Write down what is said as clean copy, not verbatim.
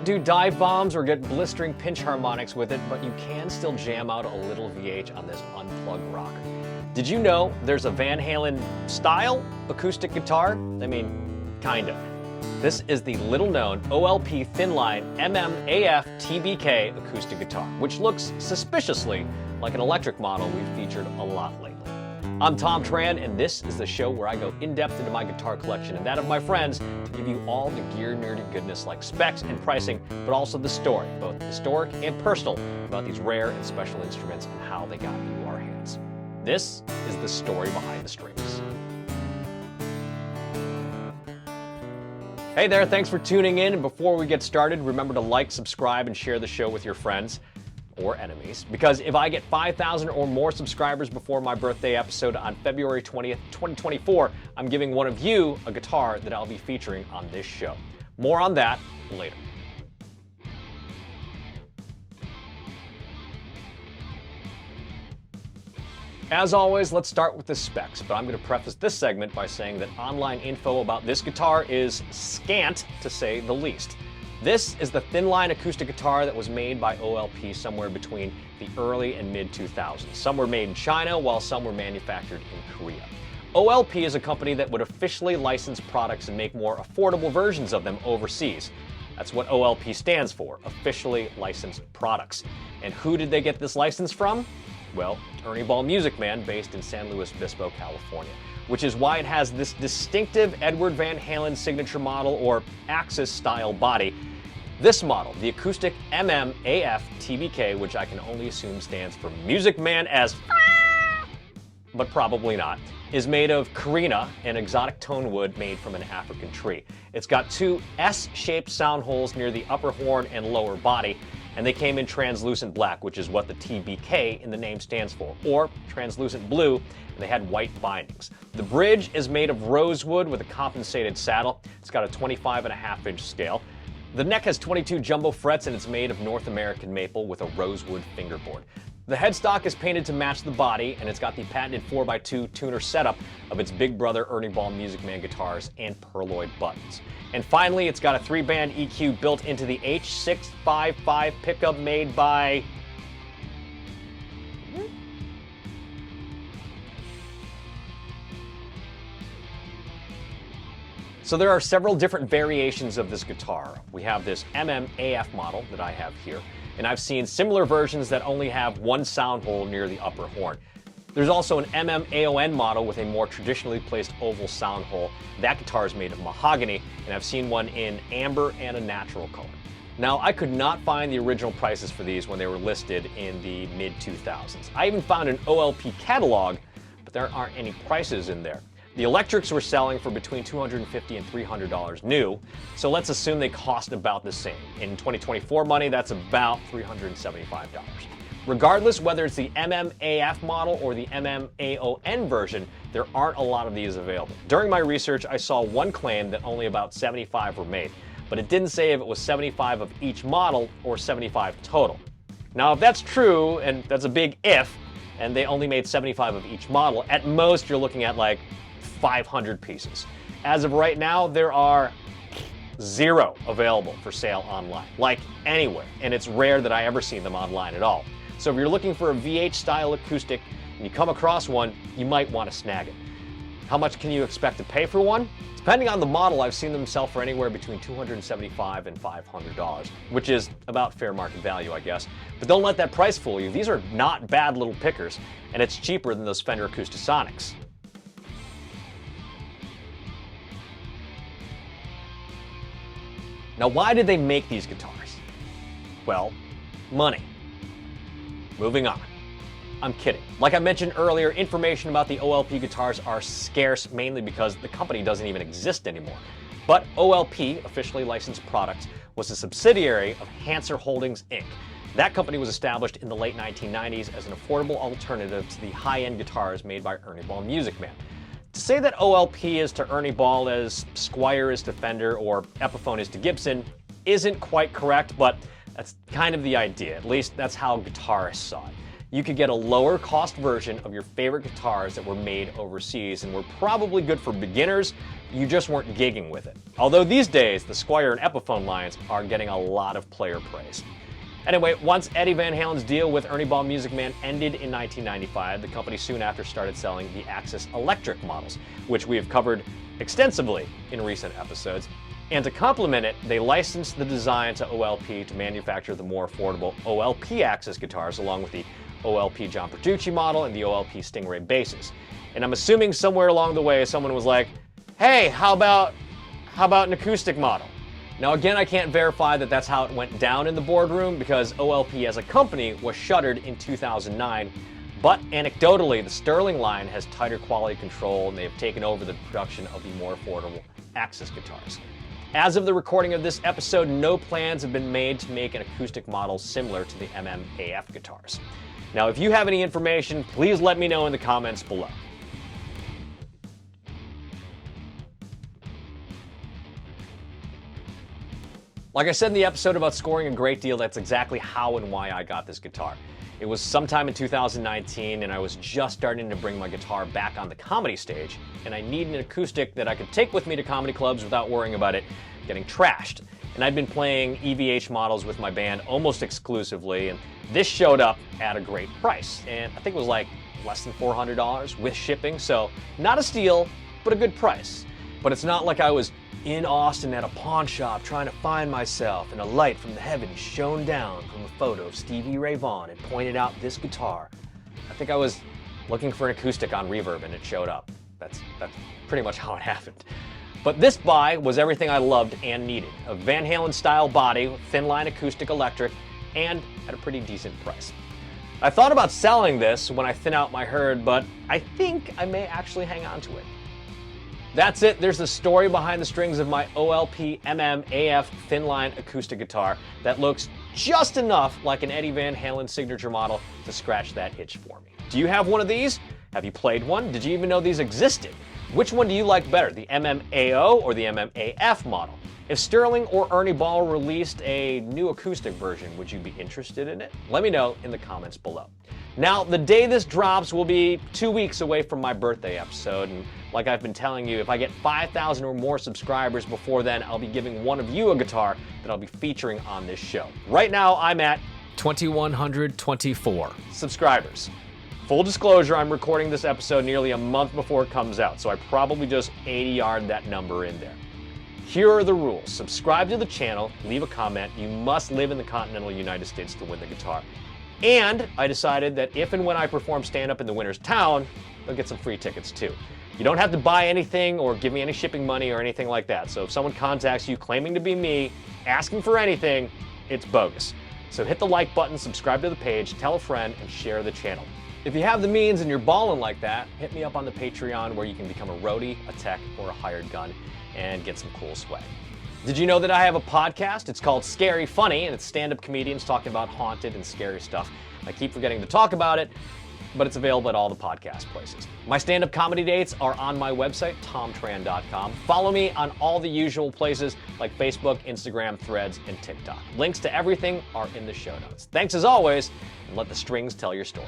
do dive bombs or get blistering pinch harmonics with it, but you can still jam out a little VH on this unplugged rocker. Did you know there's a Van Halen style acoustic guitar? I mean, kind of. This is the little-known OLP Thinline MMAF-TBK acoustic guitar, which looks suspiciously like an electric model we've featured a lot lately. I'm Thom Tran, and this is the show where I go in-depth into my guitar collection and that of my friends to give you all the gear nerdy goodness like specs and pricing, but also the story, both historic and personal, about these rare and special instruments and how they got into our hands. This is the story behind the strings. Hey there, thanks for tuning in. And before we get started, remember to like, subscribe, and share the show with your friends or enemies. Because if I get 5,000 or more subscribers before my birthday episode on February 20th, 2024, I'm giving one of you a guitar that I'll be featuring on this show. More on that later. As always, let's start with the specs, but I'm going to preface this segment by saying that online info about this guitar is scant, to say the least. This is the Thinline acoustic guitar that was made by OLP somewhere between the early and mid-2000s. Some were made in China, while some were manufactured in Korea. OLP is a company that would officially license products and make more affordable versions of them overseas. That's what OLP stands for, officially licensed products. And who did they get this license from? Well, Ernie Ball Music Man, based in San Luis Obispo, California, which is why it has this distinctive Edward Van Halen signature model or Axis style body. This model, the Acoustic MMAF-TBK, which I can only assume stands for Music Man as but probably not, is made of Carina, an exotic tone wood made from an African tree. It's got two S-shaped sound holes near the upper horn and lower body, and they came in translucent black, which is what the TBK in the name stands for, or translucent blue, and they had white bindings. The bridge is made of rosewood with a compensated saddle. It's got a 25.5-inch scale. The neck has 22 jumbo frets, and it's made of North American maple with a rosewood fingerboard. The headstock is painted to match the body, and it's got the patented 4x2 tuner setup of its big brother Ernie Ball Music Man guitars and perloid buttons. And finally, it's got a 3-band EQ built into the H655 pickup made by... So there are several different variations of this guitar. We have this MMAF model that I have here, and I've seen similar versions that only have one sound hole near the upper horn. There's also an MMAON model with a more traditionally placed oval sound hole. That guitar is made of mahogany, and I've seen one in amber and a natural color. Now, I could not find the original prices for these when they were listed in the mid-2000s. I even found an OLP catalog, but there aren't any prices in there. The electrics were selling for between $250 and $300 new, so let's assume they cost about the same. In 2024 money, that's about $375. Regardless whether it's the MMAF model or the MMAON version, there aren't a lot of these available. During my research, I saw one claim that only about 75 were made, but it didn't say if it was 75 of each model or 75 total. Now, if that's true, and that's a big if, and they only made 75 of each model, at most you're looking at like 500 pieces. As of right now, there are 0 available for sale online, like anywhere, and it's rare that I ever see them online at all. So if you're looking for a VH style acoustic and you come across one, you might want to snag it. How much can you expect to pay for one? Depending on the model, I've seen them sell for anywhere between $275 and $500, which is about fair market value, I guess. But don't let that price fool you. These are not bad little pickers, and it's cheaper than those Fender Acoustasonics. Now, why did they make these guitars? Well, money. Moving on. I'm kidding. Like I mentioned earlier, information about the OLP guitars are scarce, mainly because the company doesn't even exist anymore. But OLP, officially licensed products, was a subsidiary of Hanser Holdings, Inc. That company was established in the late 1990s as an affordable alternative to the high-end guitars made by Ernie Ball Music Man. To say that OLP is to Ernie Ball as Squier is to Fender or Epiphone is to Gibson isn't quite correct, but that's kind of the idea. At least that's how guitarists saw it. you could get a lower cost version of your favorite guitars that were made overseas and were probably good for beginners. You just weren't gigging with it. Although these days, the Squier and Epiphone lines are getting a lot of player praise. Anyway, once Eddie Van Halen's deal with Ernie Ball Music Man ended in 1995, the company soon after started selling the Axis Electric models, which we have covered extensively in recent episodes. And to complement it, they licensed the design to OLP to manufacture the more affordable OLP Axis guitars, along with the OLP John Petrucci model and the OLP Stingray basses. And I'm assuming somewhere along the way, someone was like, hey, how about an acoustic model? Now again, I can't verify that that's how it went down in the boardroom because OLP as a company was shuttered in 2009, but anecdotally, the Sterling line has tighter quality control and they have taken over the production of the more affordable Axis guitars. As of the recording of this episode, no plans have been made to make an acoustic model similar to the MMAF guitars. Now, if you have any information, please let me know in the comments below. Like I said in the episode about scoring a great deal, that's exactly how and why I got this guitar. It was sometime in 2019 and I was just starting to bring my guitar back on the comedy stage, and I needed an acoustic that I could take with me to comedy clubs without worrying about it getting trashed. And I'd been playing EVH models with my band almost exclusively, and this showed up at a great price. And I think it was like less than $400 with shipping, so not a steal, but a good price. But it's not like I was in Austin at a pawn shop trying to find myself, and a light from the heavens shone down from a photo of Stevie Ray Vaughan and pointed out this guitar. I think I was looking for an acoustic on Reverb and it showed up. That's pretty much how it happened. But this buy was everything I loved and needed. A Van Halen style body, Thinline acoustic electric, and at a pretty decent price. I thought about selling this when I thin out my herd, but I think I may actually hang on to it. That's it. There's the story behind the strings of my OLP MMAF Thinline acoustic guitar that looks just enough like an Eddie Van Halen signature model to scratch that itch for me. Do you have one of these? Have you played one? Did you even know these existed? Which one do you like better, the MMAO or the MMAF model? If Sterling or Ernie Ball released a new acoustic version, would you be interested in it? Let me know in the comments below. Now, the day this drops will be 2 weeks away from my birthday episode, and like I've been telling you, if I get 5,000 or more subscribers before then, I'll be giving one of you a guitar that I'll be featuring on this show. Right now, I'm at 2,124 subscribers. Full disclosure, I'm recording this episode nearly a month before it comes out, so I probably just 80-yard that number in there. Here are the rules. Subscribe to the channel, leave a comment. You must live in the continental United States to win the guitar. And I decided that if and when I perform stand-up in the winner's town, they'll get some free tickets too. You don't have to buy anything or give me any shipping money or anything like that. So if someone contacts you claiming to be me, asking for anything, it's bogus. So hit the like button, subscribe to the page, tell a friend, and share the channel. If you have the means and you're balling like that, hit me up on the Patreon where you can become a roadie, a tech, or a hired gun and get some cool swag. Did you know that I have a podcast? It's called Scary Funny, and it's stand-up comedians talking about haunted and scary stuff. I keep forgetting to talk about it, but it's available at all the podcast places. My stand-up comedy dates are on my website, thomtran.com. Follow me on all the usual places like Facebook, Instagram, Threads, and TikTok. Links to everything are in the show notes. Thanks as always, and let the strings tell your story.